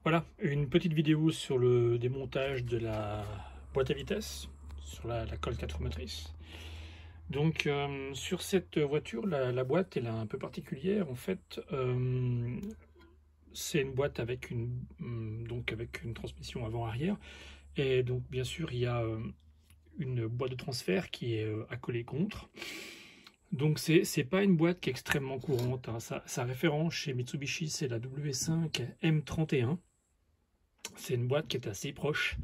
Voilà, une petite vidéo sur le démontage de la boîte à vitesse, sur la colle 4 motrices. Donc sur cette voiture, la boîte elle est un peu particulière. En fait, c'est une boîte avec une transmission avant-arrière. Et donc bien sûr, il y a une boîte de transfert qui est accolée contre. Donc c'est pas une boîte qui est extrêmement courante, hein. Sa référence chez Mitsubishi, c'est la W5 M31. C'est une boîte qui est assez proche,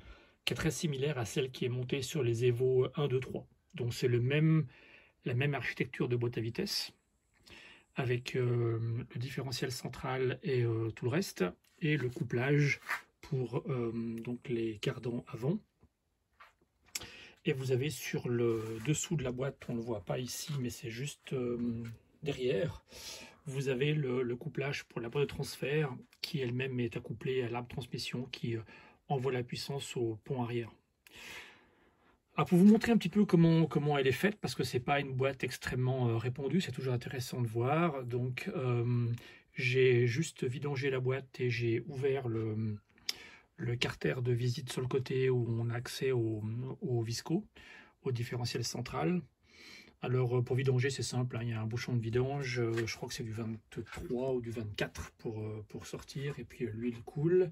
qui est très similaire à celle qui est montée sur les Evo 1, 2, 3. Donc c'est la même architecture de boîte à vitesse, avec le différentiel central et tout le reste, et le couplage pour donc les cardans avant. Et vous avez sur le dessous de la boîte, on ne le voit pas ici, mais c'est juste derrière, vous avez le couplage pour la boîte de transfert qui elle-même est accouplée à l'arbre de transmission qui envoie la puissance au pont arrière. Alors pour vous montrer un petit peu comment elle est faite, parce que c'est pas une boîte extrêmement répandue, c'est toujours intéressant de voir. Donc j'ai juste vidangé la boîte et j'ai ouvert le carter de visite sur le côté où on a accès au visco, au différentiel central. Alors pour vidanger c'est simple, hein, il y a un bouchon de vidange, je crois que c'est du 23 ou du 24 pour sortir, et puis l'huile coule.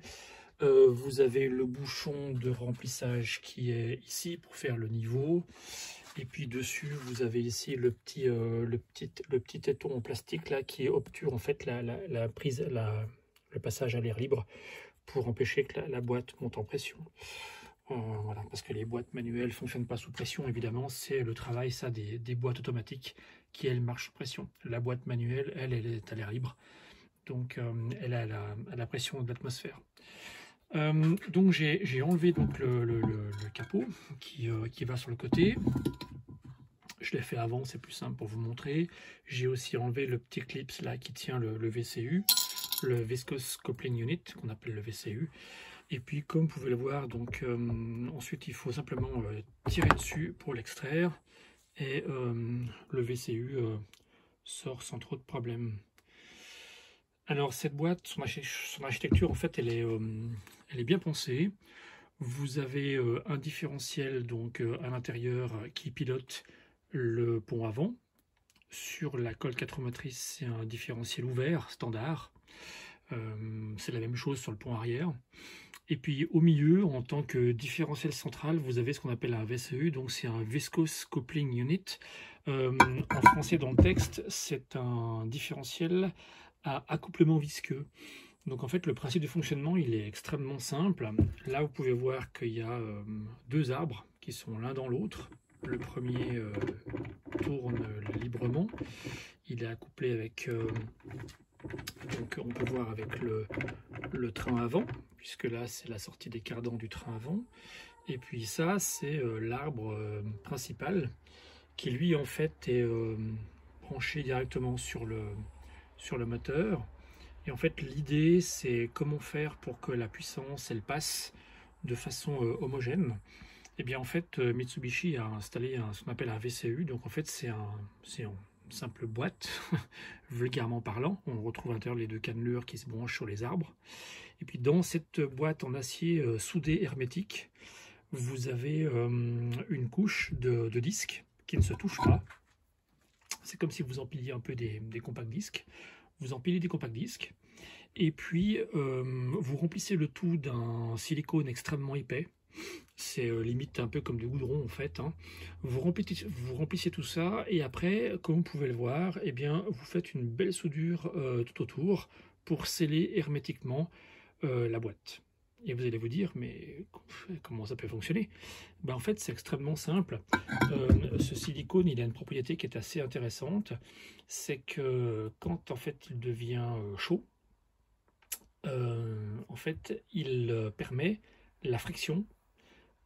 Vous avez le bouchon de remplissage qui est ici pour faire le niveau, et puis dessus vous avez ici le petit téton en plastique là qui obture en fait la prise, le passage à l'air libre pour empêcher que la boîte monte en pression. Voilà, parce que les boîtes manuelles ne fonctionnent pas sous pression, évidemment, c'est le travail ça des boîtes automatiques qui, elles, marchent sous pression. La boîte manuelle, elle est à l'air libre, donc elle a la pression de l'atmosphère. Donc j'ai enlevé donc le capot qui va sur le côté. Je l'ai fait avant, c'est plus simple pour vous montrer. J'ai aussi enlevé le petit clips là qui tient le VCU, le Viscous Coupling Unit, qu'on appelle le VCU. Et puis comme vous pouvez le voir, donc ensuite il faut simplement tirer dessus pour l'extraire, et le VCU sort sans trop de problèmes. Alors cette boîte, son architecture en fait elle est bien pensée. Vous avez un différentiel donc à l'intérieur qui pilote le pont avant. Sur la colle 4 motrices, c'est un différentiel ouvert standard. C'est la même chose sur le pont arrière. Et puis au milieu, en tant que différentiel central, vous avez ce qu'on appelle un VCU, donc c'est un Viscous Coupling Unit. En français dans le texte, c'est un différentiel à accouplement visqueux. Donc en fait, le principe de fonctionnement, il est extrêmement simple. Là, vous pouvez voir qu'il y a deux arbres qui sont l'un dans l'autre. Le premier tourne librement. Il est accouplé avec... donc on peut voir avec le train avant, puisque là c'est la sortie des cardans du train avant. Et puis ça c'est l'arbre principal qui lui en fait est branché directement sur le moteur. Et en fait l'idée c'est comment faire pour que la puissance elle passe de façon homogène. Et bien en fait Mitsubishi a installé ce qu'on appelle un VCU, donc en fait c'est une simple boîte, vulgairement parlant. On retrouve à l'intérieur les deux cannelures qui se branchent sur les arbres. Et puis dans cette boîte en acier soudé hermétique, vous avez une couche de disques qui ne se touche pas. C'est comme si vous empiliez un peu des compacts disques. Vous empilez des compacts disques et puis vous remplissez le tout d'un silicone extrêmement épais. C'est limite un peu comme du goudron en fait, hein. Vous remplissez tout ça, et après, comme vous pouvez le voir, eh bien, vous faites une belle soudure tout autour pour sceller hermétiquement la boîte. Et vous allez vous dire, mais comment ça peut fonctionner? Ben, en fait, c'est extrêmement simple. Ce silicone, il a une propriété qui est assez intéressante, c'est que quand en fait il devient chaud, en fait, il permet la friction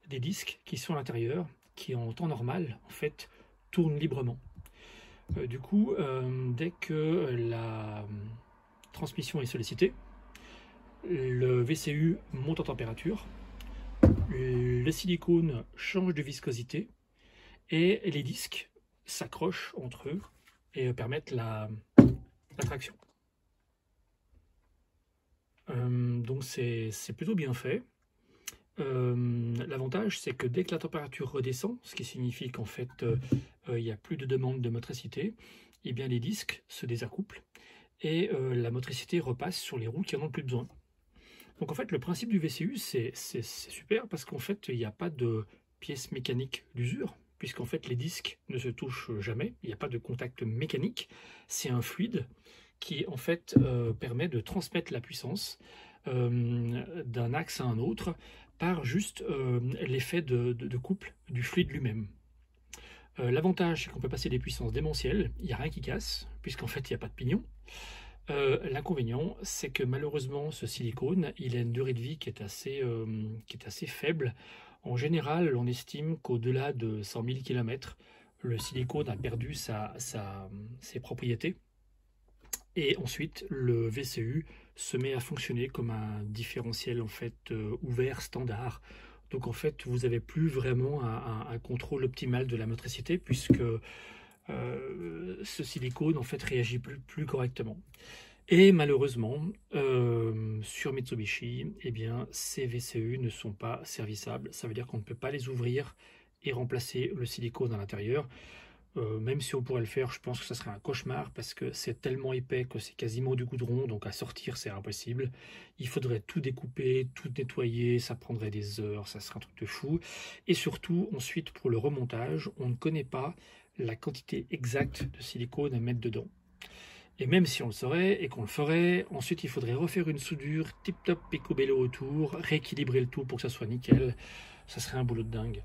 des disques qui sont à l'intérieur, qui en temps normal, en fait, tournent librement. Du coup, dès que la transmission est sollicitée, le VCU monte en température, le silicone change de viscosité, et les disques s'accrochent entre eux et permettent la traction. donc c'est plutôt bien fait. L'avantage, c'est que dès que la température redescend, ce qui signifie qu'en fait il n'y a plus de demande de motricité, eh bien les disques se désaccouplent et la motricité repasse sur les roues qui en ont plus besoin. Donc en fait le principe du VCU c'est super parce qu'en fait il n'y a pas de pièces mécaniques d'usure, puisqu'en fait les disques ne se touchent jamais, il n'y a pas de contact mécanique, c'est un fluide qui en fait permet de transmettre la puissance d'un axe à un autre par juste l'effet de couple du fluide lui-même. L'avantage, c'est qu'on peut passer des puissances démentielles, il n'y a rien qui casse, puisqu'en fait il n'y a pas de pignon. L'inconvénient, c'est que malheureusement ce silicone, il a une durée de vie qui est assez faible. En général, on estime qu'au-delà de 100 000 km, le silicone a perdu ses propriétés. Et ensuite, le VCU se met à fonctionner comme un différentiel en fait ouvert standard. Donc en fait, vous n'avez plus vraiment un contrôle optimal de la motricité puisque ce silicone en fait réagit plus correctement. Et malheureusement, sur Mitsubishi, eh bien, ces VCU ne sont pas servissables. Ça veut dire qu'on ne peut pas les ouvrir et remplacer le silicone à l'intérieur. Même si on pourrait le faire, je pense que ça serait un cauchemar parce que c'est tellement épais que c'est quasiment du goudron, donc à sortir c'est impossible. Il faudrait tout découper, tout nettoyer, ça prendrait des heures, ça serait un truc de fou. Et surtout, ensuite pour le remontage, on ne connaît pas la quantité exacte de silicone à mettre dedans. Et même si on le saurait et qu'on le ferait, ensuite il faudrait refaire une soudure tip-top picobello autour, rééquilibrer le tout pour que ça soit nickel. Ça serait un boulot de dingue.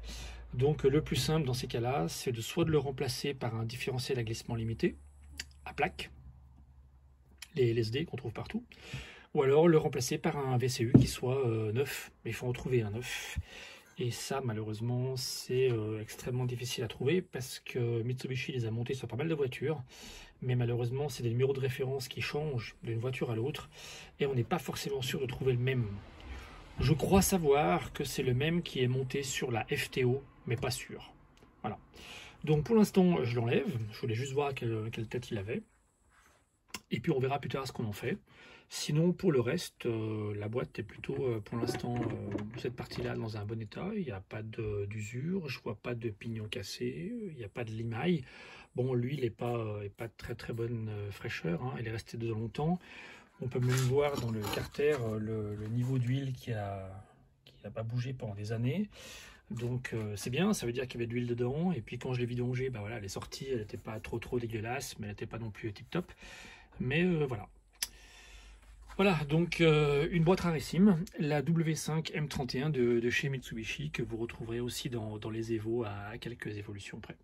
Donc le plus simple dans ces cas-là, c'est soit de le remplacer par un différentiel à glissement limité, à plaque, les LSD qu'on trouve partout, ou alors le remplacer par un VCU qui soit neuf, mais il faut en trouver un neuf. Et ça, malheureusement, c'est extrêmement difficile à trouver parce que Mitsubishi les a montés sur pas mal de voitures, mais malheureusement, c'est des numéros de référence qui changent d'une voiture à l'autre, et on n'est pas forcément sûr de trouver le même. Je crois savoir que c'est le même qui est monté sur la FTO, mais pas sûr. Voilà. Donc pour l'instant, je l'enlève. Je voulais juste voir quelle tête il avait. Et puis on verra plus tard ce qu'on en fait. Sinon, pour le reste, la boîte est plutôt, pour l'instant, cette partie-là dans un bon état. Il n'y a pas d'usure, je vois pas de pignon cassé, il n'y a pas de limaille. Bon, l'huile n'est pas de très très bonne fraîcheur, hein. Elle est restée dedans longtemps. On peut même voir dans le carter le niveau d'huile qui a pas bougé pendant des années. Donc c'est bien, ça veut dire qu'il y avait de l'huile dedans. Et puis quand je l'ai vidangée, bah voilà, elle est sortie, elle n'était pas trop dégueulasse, mais elle n'était pas non plus tip top. Mais voilà. Voilà, donc une boîte rarissime, la W5 M31 de chez Mitsubishi, que vous retrouverez aussi dans les Evo à quelques évolutions près.